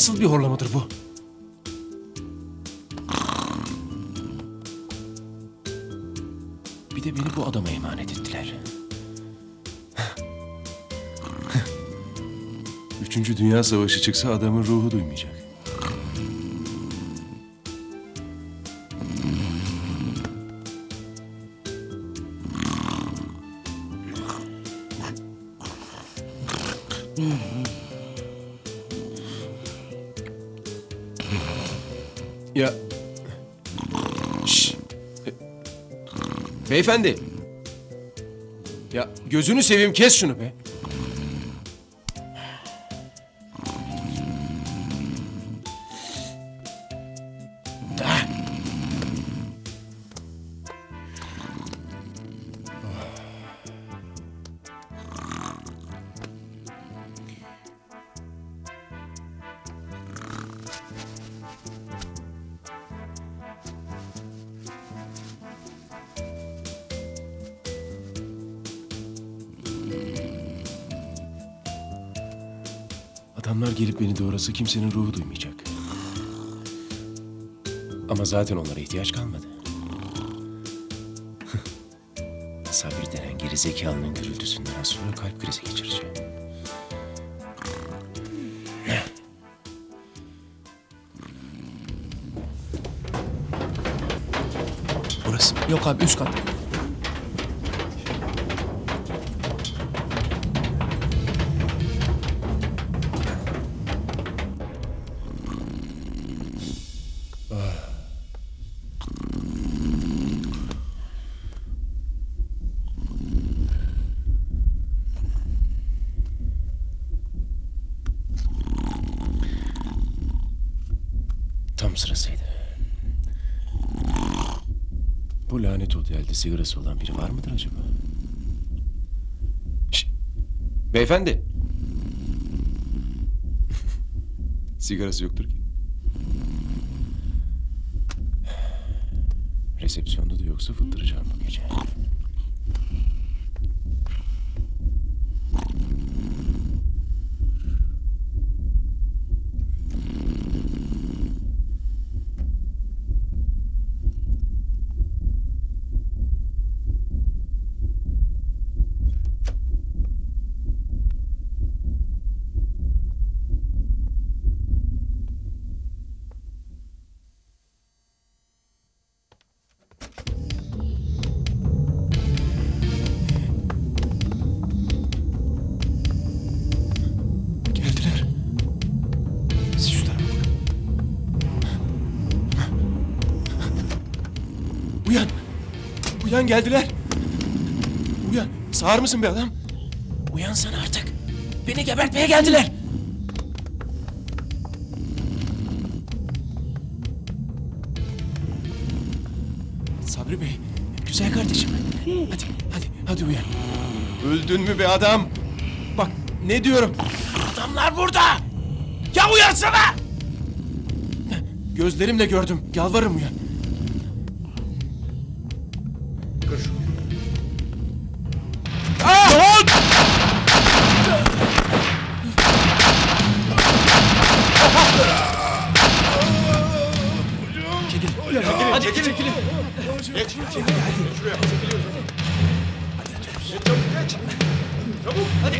Nasıl bir horlamadır bu? Bir de beni bu adama emanet ettiler. Üçüncü Dünya Savaşı çıksa adamın ruhu duymayacak. Ya... Şşş! Beyefendi! Ya gözünü seveyim, kes şunu be! Adamlar gelip beni doğrasa kimsenin ruhu duymayacak. Ama zaten onlara ihtiyaç kalmadı. Sabri denen gerizekalının gürültüsünden az sonra kalp krizi geçireceğim. Burası mı? Yok abi, üst kat. Tam sırasıydı. Bu lanet otelde sigarası olan biri var mıdır acaba? Şişt! Beyefendi! Sigarası yoktur ki. Resepsiyonda da yoksa fıttıracağım bu gece. Geldiler. Siz şu tarafa bakın. Uyan! Uyan, geldiler! Uyan! Sağır mısın be adam? Uyansana artık! Beni gebertmeye geldiler! Sabri Bey, güzel kardeşim. Hadi uyan. Öldün mü be adam? Bak ne diyorum? Adamlar burada! Ya uyansana! Gözlerimle gördüm. Yalvarırım uyan. Kır şunu. Çekilin. Geç. Şuraya. Çekiliyoruz. Hadi. Çabuk geç. Çabuk. Hadi.